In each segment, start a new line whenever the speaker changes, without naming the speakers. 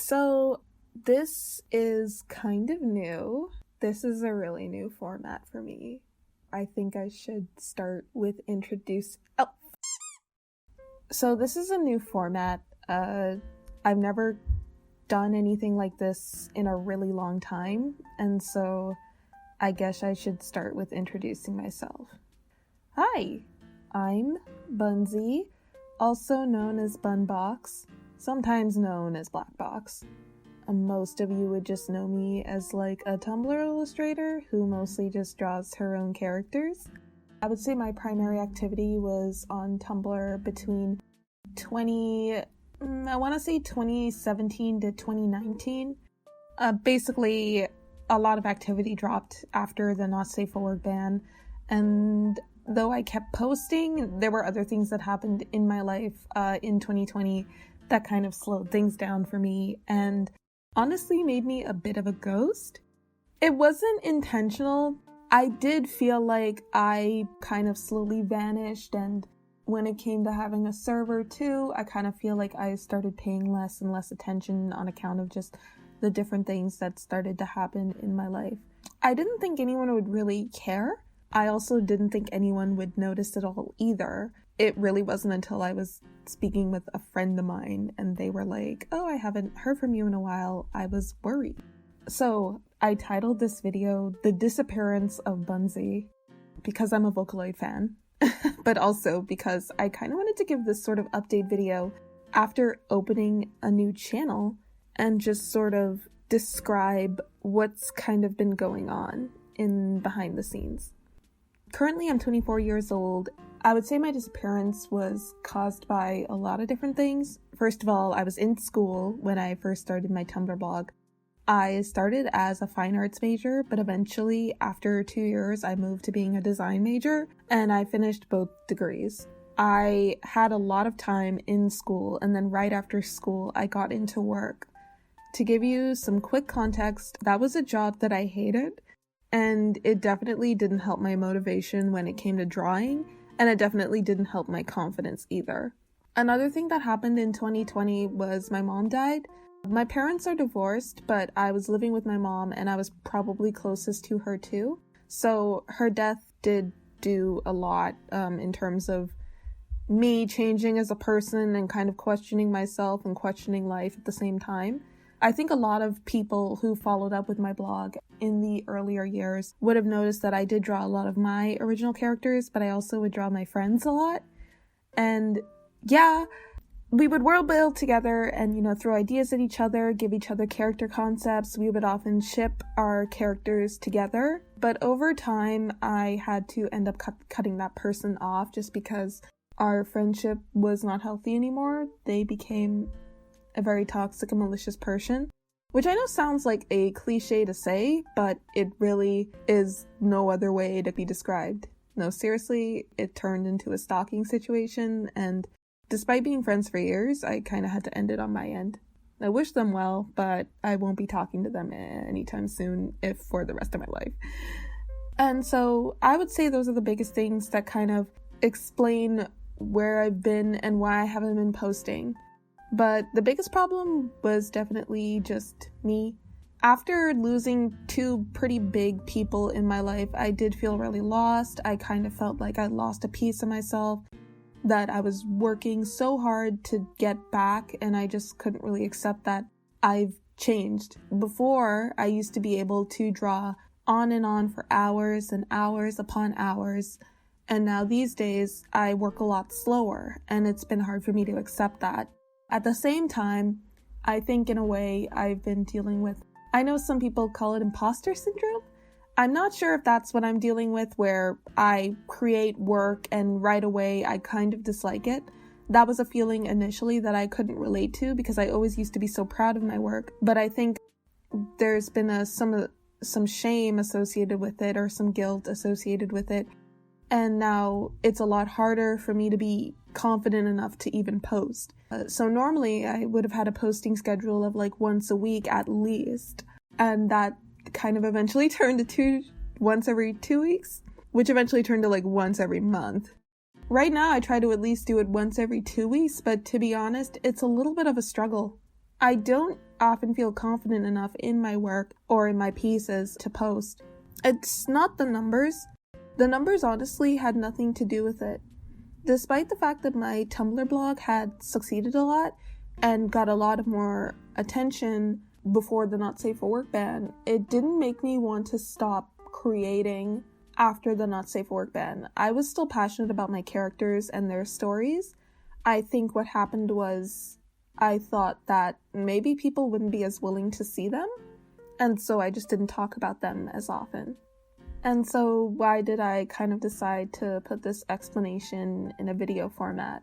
So this is kind of new. This is a really new format for me. I think I should start with So this is a new format. I've never done anything like this in a really long time, and so I guess I should start with introducing myself. Hi, I'm Bunsie, also known as Bunbox, sometimes known as Blackbox. Most of you would just know me as like a Tumblr illustrator who mostly just draws her own characters. I would say my primary activity was on Tumblr between 2017 to 2019. Basically, a lot of activity dropped after the Not Safe for Work ban, and though I kept posting, there were other things that happened in my life in 2020 that kind of slowed things down for me and honestly made me a bit of a ghost. It wasn't intentional. I did feel like I kind of slowly vanished, and when it came to having a server too, I kind of feel like I started paying less and less attention on account of just the different things that started to happen in my life. I didn't think anyone would really care. I also didn't think anyone would notice at all either. It really wasn't until I was speaking with a friend of mine and they were like, "Oh, I haven't heard from you in a while," I was worried. So I titled this video The Disappearance of Bunsie because I'm a Vocaloid fan, but also because I kind of wanted to give this sort of update video after opening a new channel and just sort of describe what's kind of been going on in behind the scenes. Currently, I'm 24 years old. I would say my disappearance was caused by a lot of different things. First of all, I was in school when I first started my Tumblr blog. I started as a fine arts major, but eventually, after 2 years, I moved to being a design major, and I finished both degrees. I had a lot of time in school, and then right after school, I got into work. To give you some quick context, that was a job that I hated, and it definitely didn't help my motivation when it came to drawing, and it definitely didn't help my confidence either. Another thing that happened in 2020 was my mom died. My parents are divorced, but I was living with my mom and I was probably closest to her too. So her death did do a lot in terms of me changing as a person and kind of questioning myself and questioning life at the same time. I think a lot of people who followed up with my blog in the earlier years would have noticed that I did draw a lot of my original characters, but I also would draw my friends a lot. And yeah, we would world build together and, throw ideas at each other, give each other character concepts. We would often ship our characters together. But over time, I had to end up cutting that person off just because our friendship was not healthy anymore. They became a very toxic and malicious person, which I know sounds like a cliche to say, but it really is no other way to be described. No, seriously, it turned into a stalking situation, and despite being friends for years, I kind of had to end it on my end. I wish them well, but I won't be talking to them anytime soon, if for the rest of my life. And so I would say those are the biggest things that kind of explain where I've been and why I haven't been posting. But the biggest problem was definitely just me. After losing two pretty big people in my life, I did feel really lost. I kind of felt like I lost a piece of myself that I was working so hard to get back, and I just couldn't really accept that I've changed. Before, I used to be able to draw on and on for hours and hours upon hours, and now these days I work a lot slower, and it's been hard for me to accept that. At the same time, I think in a way I've been dealing with, I know some people call it imposter syndrome. I'm not sure if that's what I'm dealing with, where I create work and right away I kind of dislike it. That was a feeling initially that I couldn't relate to because I always used to be so proud of my work. But I think there's been some shame associated with it, or some guilt associated with it. And now it's a lot harder for me to be confident enough to even post. So normally I would have had a posting schedule of like once a week at least. And that kind of eventually turned to once every 2 weeks, which eventually turned to like once every month. Right now I try to at least do it once every 2 weeks, but to be honest, it's a little bit of a struggle. I don't often feel confident enough in my work or in my pieces to post. It's not the numbers. The numbers honestly had nothing to do with it. Despite the fact that my Tumblr blog had succeeded a lot and got a lot of more attention before the Not Safe for Work ban, it didn't make me want to stop creating after the Not Safe for Work ban. I was still passionate about my characters and their stories. I think what happened was I thought that maybe people wouldn't be as willing to see them, and so I just didn't talk about them as often. And so why did I kind of decide to put this explanation in a video format?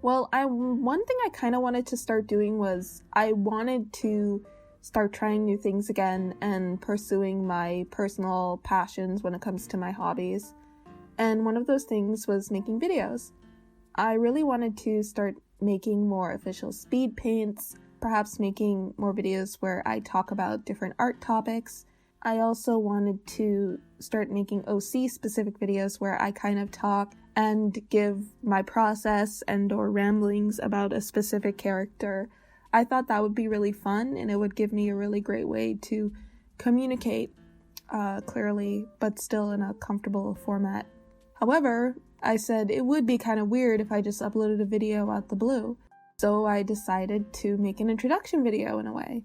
Well, one thing I kind of wanted to start doing was I wanted to start trying new things again and pursuing my personal passions when it comes to my hobbies. And one of those things was making videos. I really wanted to start making more official speed paints, perhaps making more videos where I talk about different art topics. I also wanted to start making OC specific videos where I kind of talk and give my process and or ramblings about a specific character. I thought that would be really fun, and it would give me a really great way to communicate clearly, but still in a comfortable format. However, I said it would be kind of weird if I just uploaded a video out the blue. So I decided to make an introduction video in a way.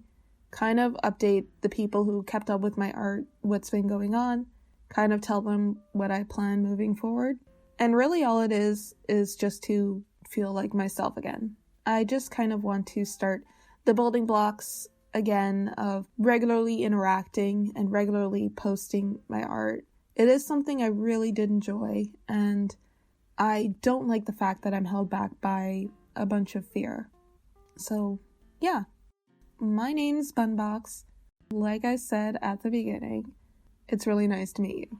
Kind of update the people who kept up with my art, what's been going on, kind of tell them what I plan moving forward. And really all it is just to feel like myself again. I just kind of want to start the building blocks again of regularly interacting and regularly posting my art. It is something I really did enjoy, and I don't like the fact that I'm held back by a bunch of fear. So, yeah. My name's Bunbox. Like I said at the beginning, it's really nice to meet you.